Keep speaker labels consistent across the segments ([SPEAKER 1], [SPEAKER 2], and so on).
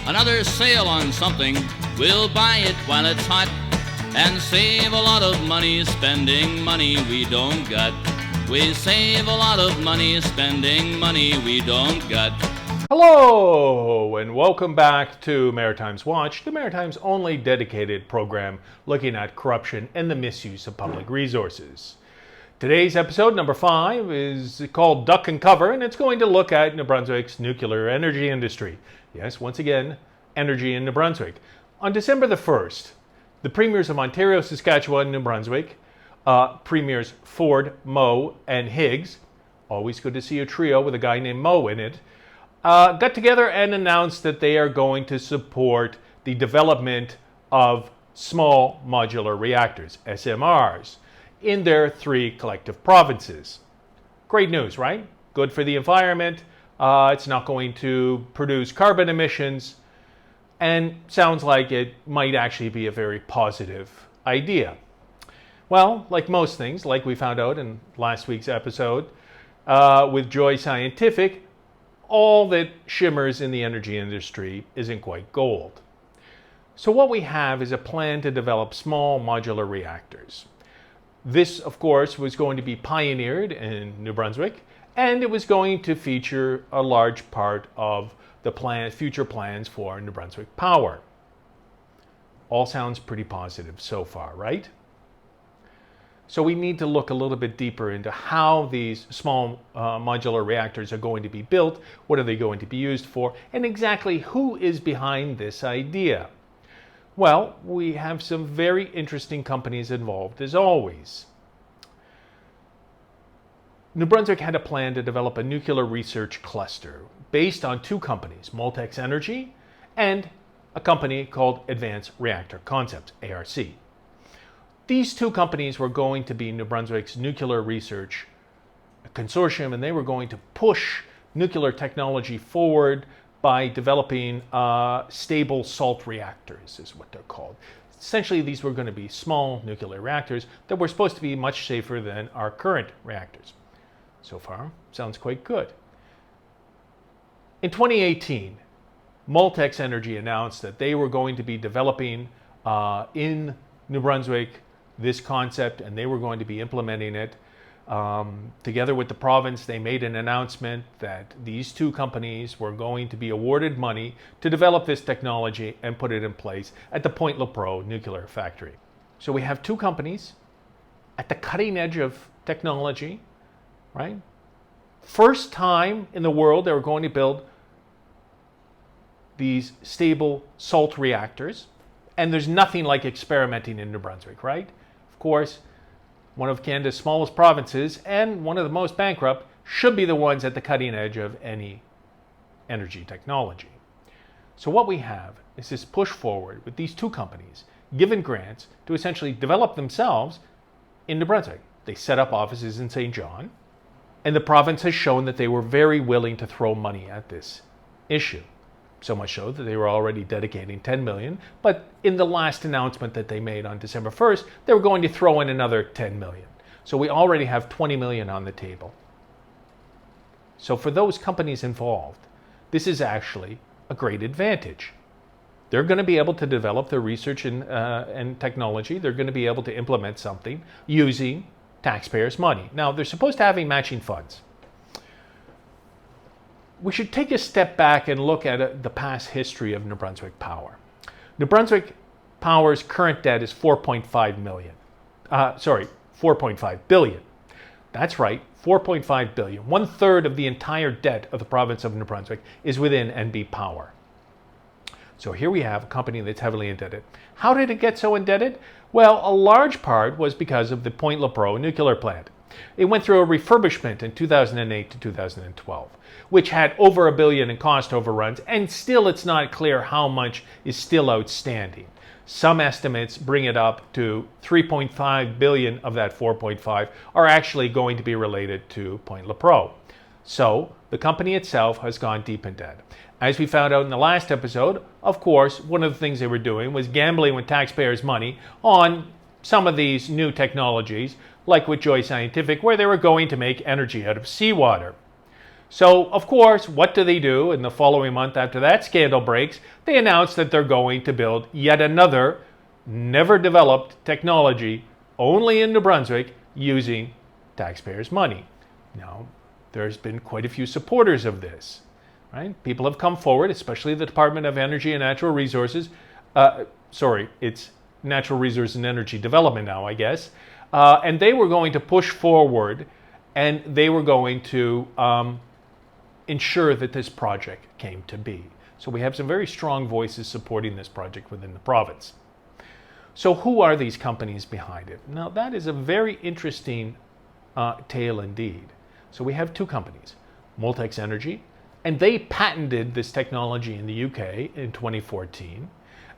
[SPEAKER 1] Another sale on something, we'll buy it while it's hot and save a lot of money spending money we don't got. We save a lot of money spending money we don't got.
[SPEAKER 2] Hello and welcome back to Maritimes Watch, the Maritimes' only dedicated program looking at corruption and the misuse of public resources. Today's episode, number 5, is called Duck and Cover, and it's going to look at New Brunswick's nuclear energy industry. Yes, once again, energy in New Brunswick. On December the 1st, the premiers of Ontario, Saskatchewan, and New Brunswick, premiers Ford, Moe, and Higgs, always good to see a trio with a guy named Moe in it, got together and announced that they are going to support the development of small modular reactors, SMRs, in their 3 collective provinces. Great news, right? Good for the environment. It's not going to produce carbon emissions, and sounds like it might actually be a very positive idea. Well, like most things, like we found out in last week's episode with Joy Scientific, all that shimmers in the energy industry isn't quite gold. So what we have is a plan to develop small modular reactors. This, of course, was going to be pioneered in New Brunswick, and it was going to feature a large part of the future plans for New Brunswick Power. All sounds pretty positive so far, right? So we need to look a little bit deeper into how these small modular reactors are going to be built, what are they going to be used for, and exactly who is behind this idea. Well, we have some very interesting companies involved as always. New Brunswick had a plan to develop a nuclear research cluster based on 2 companies, Moltex Energy and a company called Advanced Reactor Concepts, ARC. These 2 companies were going to be New Brunswick's nuclear research consortium, and they were going to push nuclear technology forward by developing stable salt reactors, is what they're called. Essentially, these were going to be small nuclear reactors that were supposed to be much safer than our current reactors. So far, sounds quite good. In 2018, Moltex Energy announced that they were going to be developing in New Brunswick this concept, and they were going to be implementing it. Together with the province, they made an announcement that these 2 companies were going to be awarded money to develop this technology and put it in place at the Point Lepreau nuclear factory. So we have 2 companies at the cutting edge of technology, right? First time in the world they were going to build these stable salt reactors, and there's nothing like experimenting in New Brunswick, right? Of course, one of Canada's smallest provinces and one of the most bankrupt should be the ones at the cutting edge of any energy technology. So what we have is this push forward with these 2 companies given grants to essentially develop themselves in New Brunswick. They set up offices in St. John, and the province has shown that they were very willing to throw money at this issue. So much so that they were already dedicating $10 million, but in the last announcement that they made on December 1st, they were going to throw in another $10 million. So we already have $20 million on the table. So for those companies involved, this is actually a great advantage. They're going to be able to develop their research and technology. They're going to be able to implement something using taxpayers' money. Now, they're supposed to have matching funds. We should take a step back and look at the past history of New Brunswick Power. New Brunswick Power's current debt is $4.5 billion. That's right, $4.5 billion. 1/3 of the entire debt of the province of New Brunswick is within NB Power. So here we have a company that's heavily indebted. How did it get so indebted? Well, a large part was because of the Point Lepreau nuclear plant. It went through a refurbishment in 2008 to 2012, which had over $1 billion in cost overruns, and still it's not clear how much is still outstanding. Some estimates bring it up to $3.5 billion of that $4.5 are actually going to be related to Point Lepreau. So the company itself has gone deep in debt. As we found out in the last episode, of course, one of the things they were doing was gambling with taxpayers' money on some of these new technologies, like with Joy Scientific, where they were going to make energy out of seawater. So, of course, what do? In the following month after that scandal breaks, they announce that they're going to build yet another never developed technology only in New Brunswick using taxpayers' money. Now, there's been quite a few supporters of this, right? People have come forward, especially the Department of Energy and Natural Resources. It's Natural Resources and Energy Development now, I guess. And they were going to push forward, and they were going to ensure that this project came to be. So we have some very strong voices supporting this project within the province. So who are these companies behind it? Now that is a very interesting tale indeed. So we have two companies, Moltex Energy, and they patented this technology in the UK in 2014,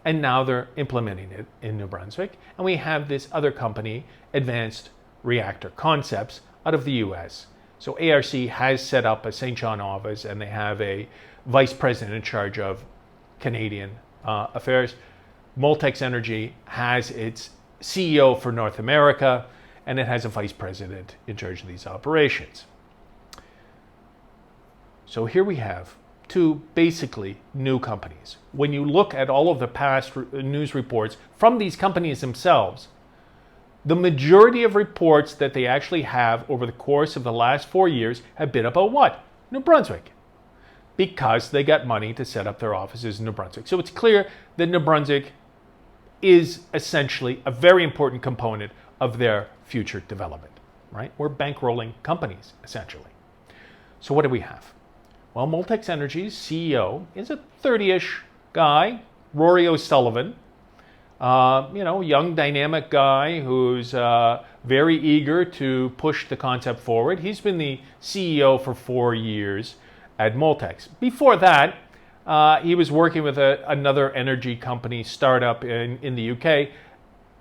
[SPEAKER 2] and now they're implementing it in New Brunswick. And we have this other company, Advanced Reactor Concepts, out of the US. So ARC has set up a St. John office, and they have a vice president in charge of Canadian affairs. Moltex Energy has its CEO for North America, and it has a vice president in charge of these operations. So here we have two basically new companies. When you look at all of the past news reports from these companies themselves, the majority of reports that they actually have over the course of the last 4 years have been about what? New Brunswick. Because they got money to set up their offices in New Brunswick. So it's clear that New Brunswick is essentially a very important component of their future development, right? We're bankrolling companies, essentially. So what do we have? Well, Moltex Energy's CEO is a 30-ish guy, Rory O'Sullivan. Young, dynamic guy who's very eager to push the concept forward. He's been the CEO for 4 years at Moltex. Before that, he was working with another energy company startup in the UK.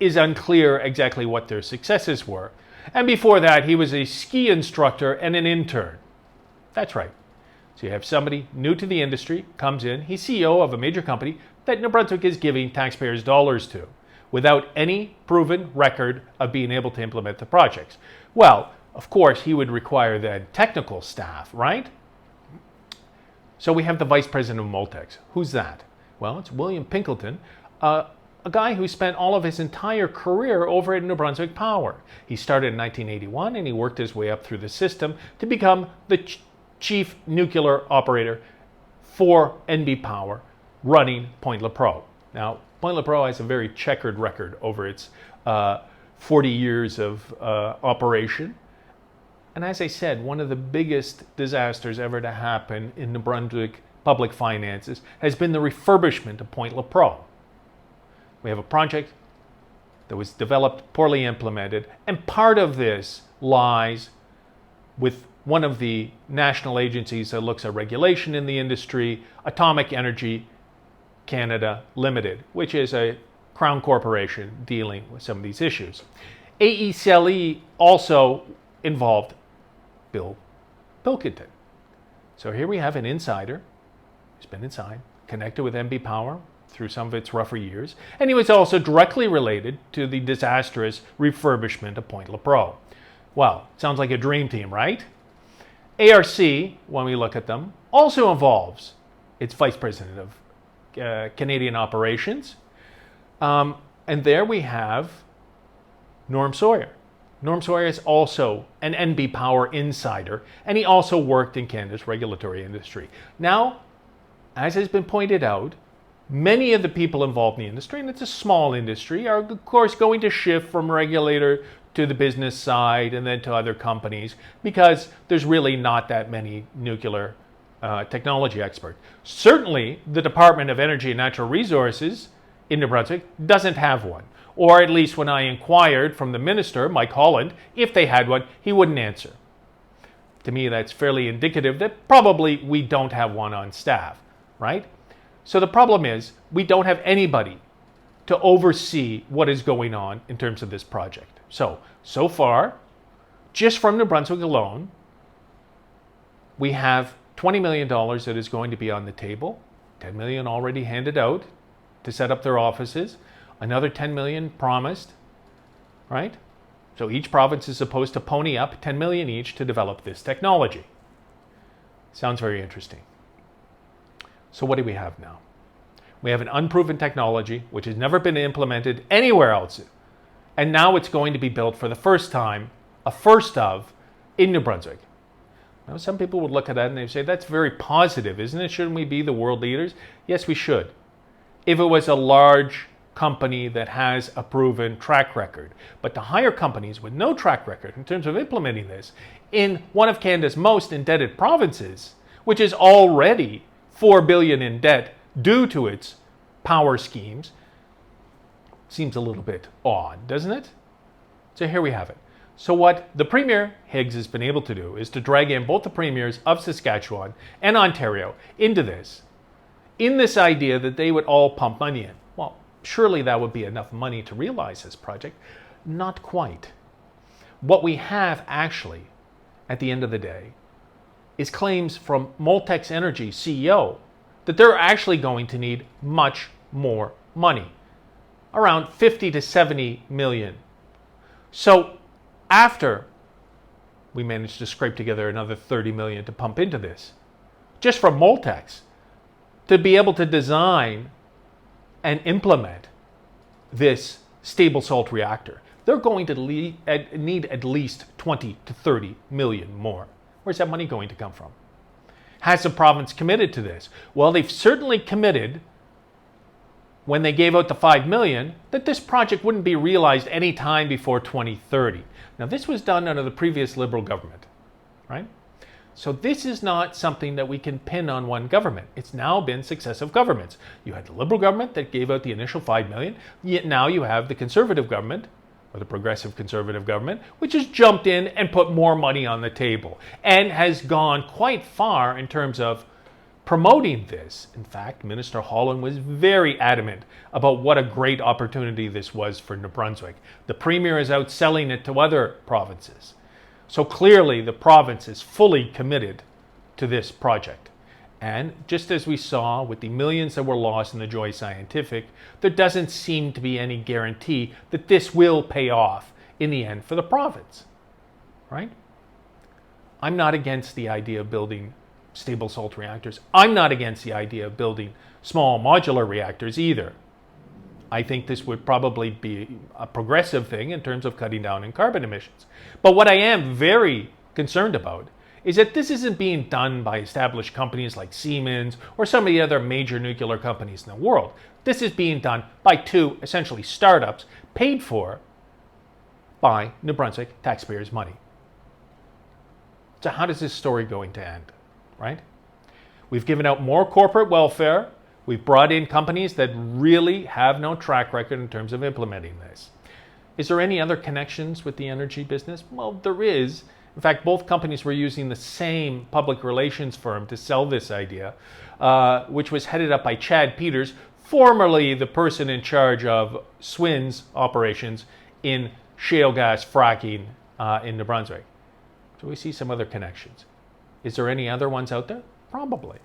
[SPEAKER 2] Is unclear exactly what their successes were. And before that, he was a ski instructor and an intern. That's right. So you have somebody new to the industry, comes in, he's CEO of a major company that New Brunswick is giving taxpayers dollars to, without any proven record of being able to implement the projects. Well, of course, he would require then technical staff, right? So we have the vice president of Moltex. Who's that? Well, it's William Pinkleton, a guy who spent all of his entire career over at New Brunswick Power. He started in 1981 and he worked his way up through the system to become the chief nuclear operator for NB Power, running Point Lepreau. Now, Point Lepreau has a very checkered record over its 40 years of operation. And as I said, one of the biggest disasters ever to happen in New Brunswick public finances has been the refurbishment of Point Lepreau. We have a project that was developed, poorly implemented, and part of this lies with one of the national agencies that looks at regulation in the industry, Atomic Energy Canada Limited, which is a crown corporation dealing with some of these issues. AECLE also involved Bill Pilkington. So here we have an insider who's been inside, connected with NB Power through some of its rougher years, and he was also directly related to the disastrous refurbishment of Point Lepreau. Well, sounds like a dream team, right? ARC, when we look at them, also involves its vice president of Canadian operations. And there we have Norm Sawyer. Norm Sawyer is also an NB Power insider, and he also worked in Canada's regulatory industry. Now, as has been pointed out, many of the people involved in the industry, and it's a small industry, are of course going to shift from regulator to the business side and then to other companies because there's really not that many nuclear technology experts. Certainly, the Department of Energy and Natural Resources in New Brunswick doesn't have one. Or at least when I inquired from the minister, Mike Holland, if they had one, he wouldn't answer. To me, that's fairly indicative that probably we don't have one on staff, right? So the problem is we don't have anybody to oversee what is going on in terms of this project. So far, just from New Brunswick alone, we have $20 million that is going to be on the table, $10 million already handed out to set up their offices, another $10 million promised, right? So each province is supposed to pony up $10 million each to develop this technology. Sounds very interesting. So what do we have now? We have an unproven technology which has never been implemented anywhere else. And now it's going to be built for the first time, a first of, in New Brunswick. Now, some people would look at that and they say, that's very positive, isn't it? Shouldn't we be the world leaders? Yes, we should. If it was a large company that has a proven track record. But to hire companies with no track record in terms of implementing this in one of Canada's most indebted provinces, which is already $4 billion in debt due to its power schemes, seems a little bit odd, doesn't it? So here we have it. So what the Premier Higgs has been able to do is to drag in both the premiers of Saskatchewan and Ontario into this, in this idea that they would all pump money in. Well, surely that would be enough money to realize this project. Not quite. What we have actually, at the end of the day, is claims from Moltex Energy CEO that they're actually going to need much more money, around 50 to 70 million. So after we managed to scrape together another 30 million to pump into this, just from Moltex, to be able to design and implement this stable salt reactor, they're going to need at least 20 to 30 million more. Where's that money going to come from? Has the province committed to this? Well, they've certainly committed when they gave out the 5 million that this project wouldn't be realized any time before 2030. Now, this was done under the previous Liberal government, right? So this is not something that we can pin on one government. It's now been successive governments. You had the Liberal government that gave out the initial 5 million, yet now you have the Conservative government, or the Progressive Conservative government, which has jumped in and put more money on the table and has gone quite far in terms of promoting this. In fact, Minister Holland was very adamant about what a great opportunity this was for New Brunswick. The Premier is out selling it to other provinces. So clearly the province is fully committed to this project. And just as we saw with the millions that were lost in the Joy Scientific, there doesn't seem to be any guarantee that this will pay off in the end for the province, right? I'm not against the idea of building stable salt reactors. I'm not against the idea of building small modular reactors either. I think this would probably be a progressive thing in terms of cutting down on carbon emissions. But what I am very concerned about is that this isn't being done by established companies like Siemens or some of the other major nuclear companies in the world. This is being done by two essentially startups paid for by New Brunswick taxpayers' money. So how does this story going to end, right? We've given out more corporate welfare. We've brought in companies that really have no track record in terms of implementing this. Is there any other connections with the energy business? Well, there is. In fact, both companies were using the same public relations firm to sell this idea, which was headed up by Chad Peters, formerly the person in charge of SWN's operations in shale gas fracking in New Brunswick. So we see some other connections. Is there any other ones out there? Probably.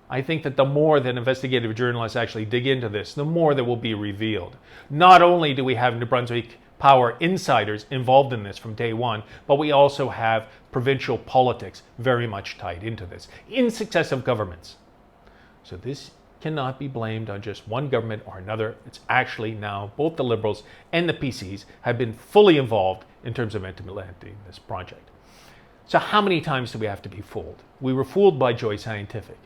[SPEAKER 2] I think that the more that investigative journalists actually dig into this, the more that will be revealed. Not only do we have New Brunswick Power insiders involved in this from day one, but we also have provincial politics very much tied into this in successive governments. So this cannot be blamed on just one government or another. It's actually now both the Liberals and the PCs have been fully involved in terms of implementing this project. So how many times do we have to be fooled? We were fooled by Joy Scientific.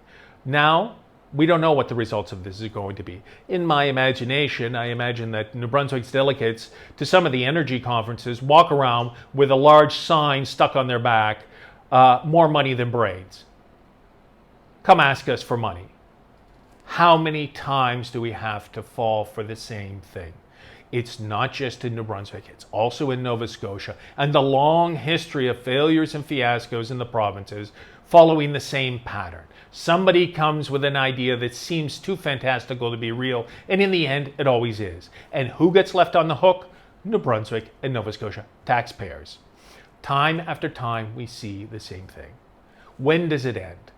[SPEAKER 2] Now, we don't know what the results of this is going to be. In my imagination, I imagine that New Brunswick's delegates to some of the energy conferences walk around with a large sign stuck on their back, more money than brains. Come ask us for money. How many times do we have to fall for the same thing? It's not just in New Brunswick, it's also in Nova Scotia, and the long history of failures and fiascos in the provinces following the same pattern. Somebody comes with an idea that seems too fantastical to be real, and in the end, it always is. And who gets left on the hook? New Brunswick and Nova Scotia taxpayers. Time after time, we see the same thing. When does it end?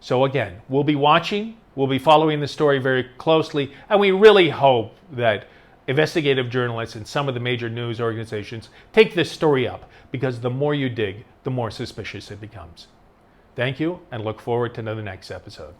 [SPEAKER 2] So again, we'll be watching, we'll be following the story very closely, and we really hope that investigative journalists and some of the major news organizations take this story up, because the more you dig, the more suspicious it becomes. Thank you, and look forward to the next episode.